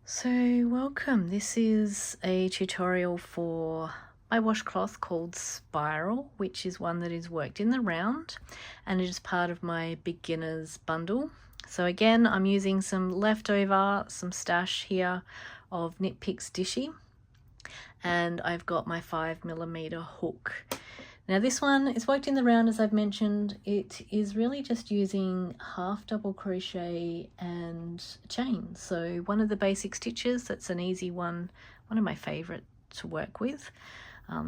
So welcome, this is a tutorial for my washcloth called Spiral, which is one that is worked in the round and it is part of my beginners bundle. So again, I'm using some stash here of Knit Picks Dishy, and I've got my 5mm hook. Now this one is worked in the round, as I've mentioned. It is really just using half double crochet and chain. So one of the basic stitches, that's an easy one of my favorite to work with.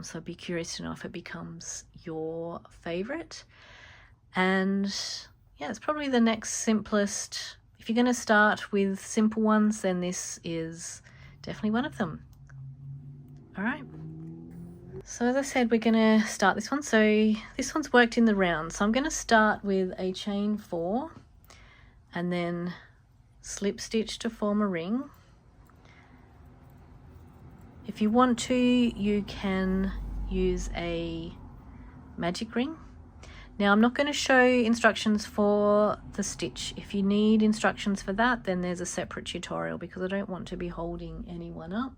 So I'd be curious to know if it becomes your favorite. And yeah, it's probably the next simplest. If you're going to start with simple ones, then this is definitely one of them. All right. So as I said, we're going to start this one. So this one's worked in the round. So I'm going to start with a chain 4 and then slip stitch to form a ring. If you want to, you can use a magic ring. Now I'm not going to show instructions for the stitch. If you need instructions for that, then there's a separate tutorial because I don't want to be holding anyone up.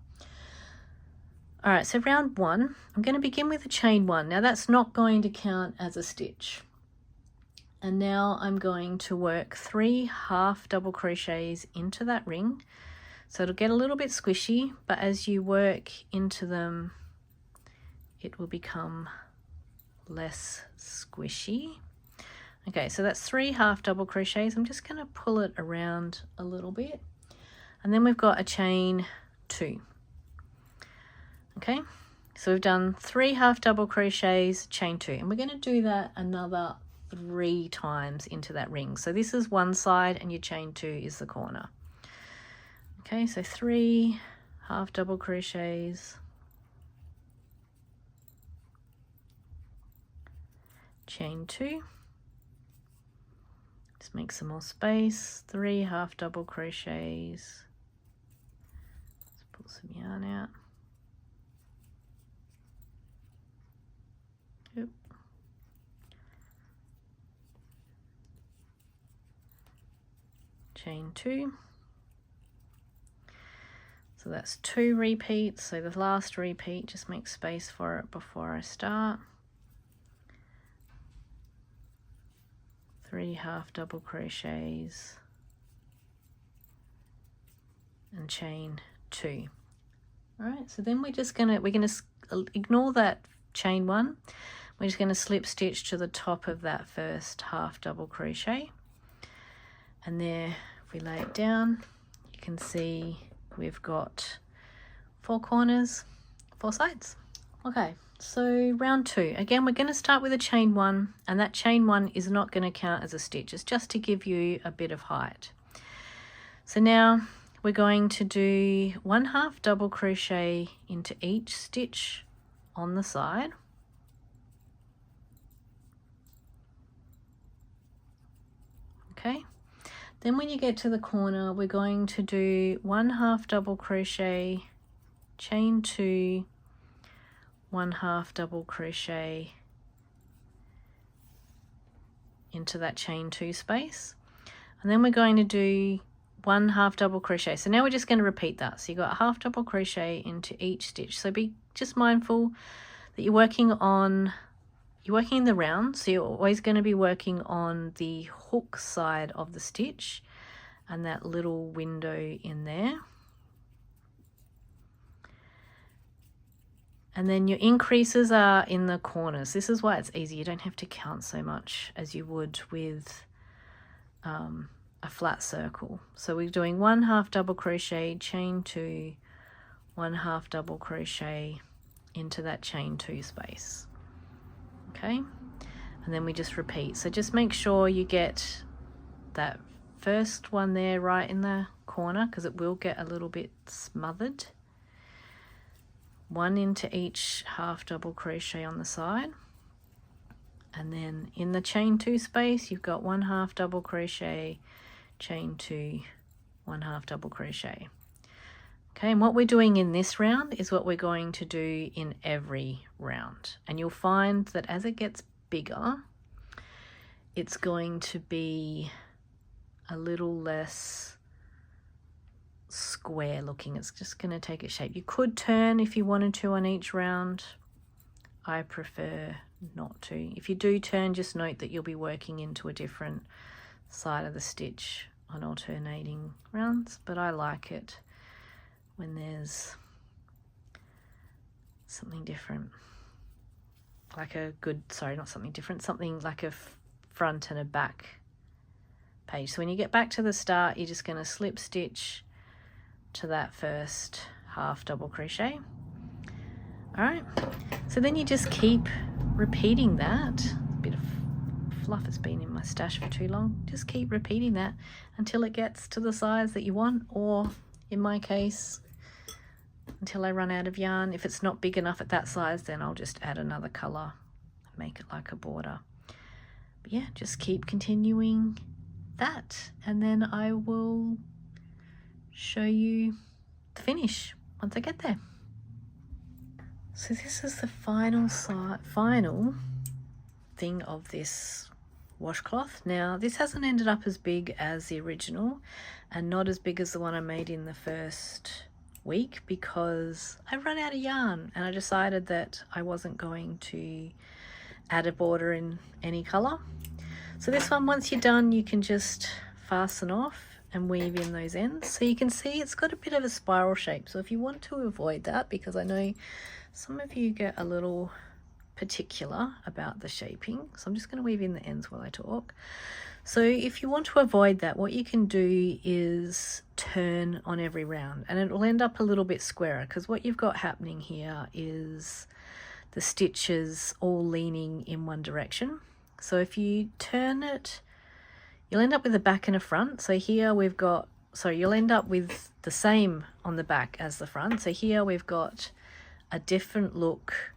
All right, so round 1, I'm going to begin with a chain 1. Now that's not going to count as a stitch. And now I'm going to work 3 half double crochets into that ring. So it'll get a little bit squishy, but as you work into them, it will become less squishy. Okay, so that's 3 half double crochets. I'm just going to pull it around a little bit. And then we've got a chain 2. Okay, so we've done 3 half double crochets, chain 2, and we're going to do that another 3 times into that ring. So this is one side and your chain 2 is the corner. Okay, so 3 half double crochets, chain 2, just make some more space, 3 half double crochets, let's pull some yarn out. Yep. Chain 2. So that's 2 repeats. So the last repeat, just make space for it before I start. 3 half double crochets and chain 2. All right, so then we're gonna ignore that chain 1. We're just going to slip stitch to the top of that first half double crochet, and there, if we lay it down, you can see we've got 4 corners, 4 sides. Okay, so round 2, again we're going to start with a chain 1, and that chain 1 is not going to count as a stitch. It's just to give you a bit of height. So now we're going to do 1 half double crochet into each stitch on the side. Okay, then when you get to the corner, we're going to do 1 half double crochet, chain 2, 1 half double crochet into that chain 2 space, and then we're going to do 1 half double crochet. So now we're just going to repeat that. So you've got a half double crochet into each stitch. So be just mindful that you're working in the round, so you're always going to be working on the hook side of the stitch and that little window in there. And then your increases are in the corners. This is why it's easy. You don't have to count so much as you would with a flat circle. So we're doing 1 half double crochet, chain 2, 1 half double crochet into that chain 2 space. Okay, and then we just repeat. So just make sure you get that first one there right in the corner, because it will get a little bit smothered. 1 into each half double crochet on the side, and then in the chain 2 space you've got 1 half double crochet, chain 2, 1 half double crochet. Okay, and what we're doing in this round is what we're going to do in every round. And you'll find that as it gets bigger, it's going to be a little less square looking. It's just going to take its shape. You could turn if you wanted to on each round. I prefer not to. If you do turn, just note that you'll be working into a different side of the stitch on alternating rounds, but I like it when there's something different, like a good, sorry, not something different, something like a front and a back page. So when you get back to the start, you're just going to slip stitch to that first half double crochet. All right, so then you just keep repeating that. A bit of fluff has been in my stash for too long. Just keep repeating that until it gets to the size that you want, or in my case, until I run out of yarn. If it's not big enough at that size, then I'll just add another color and make it like a border. But yeah, just keep continuing that, and then I will show you the finish once I get there. So this is the final thing of this washcloth. Now this hasn't ended up as big as the original and not as big as the one I made in the first week because I ran out of yarn and I decided that I wasn't going to add a border in any color. So this one, once you're done, you can just fasten off and weave in those ends. So you can see it's got a bit of a spiral shape. So if you want to avoid that, because I know some of you get a little particular about the shaping, so I'm just going to weave in the ends while I talk. So if you want to avoid that, what you can do is turn on every round and it will end up a little bit squarer, because what you've got happening here is the stitches all leaning in one direction. So if you turn it, you'll end up with a back and a front. So here we've got, so you'll end up with the same on the back as the front. So here we've got a different look.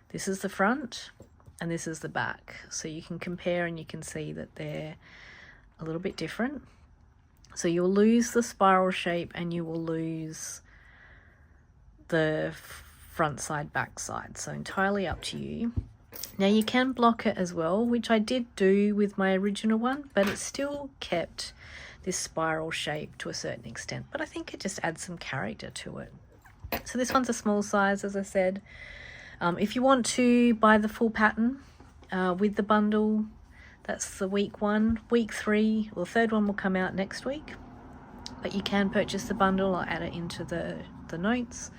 This is the front and this is the back. So you can compare and you can see that they're a little bit different. So you'll lose the spiral shape and you will lose the front side, back side. So entirely up to you. Now you can block it as well, which I did do with my original one, but it still kept this spiral shape to a certain extent. But I think it just adds some character to it. So this one's a small size, as I said. If you want to buy the full pattern with the bundle, that's the week 1. Week 3, or the third one will come out next week. But you can purchase the bundle. I'll add it into the notes,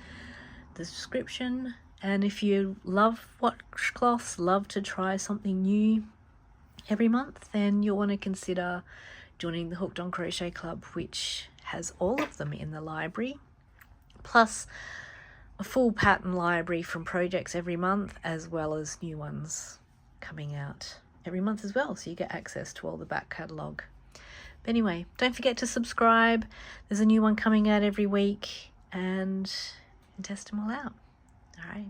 the description. And if you love washcloths, love to try something new every month, then you'll want to consider joining the Hooked on Crochet Club, which has all of them in the library, plus a full pattern library from projects every month, as well as new ones coming out every month as well, so you get access to all the back catalogue. But anyway, don't forget to subscribe. There's a new one coming out every week, and test them all out. All right.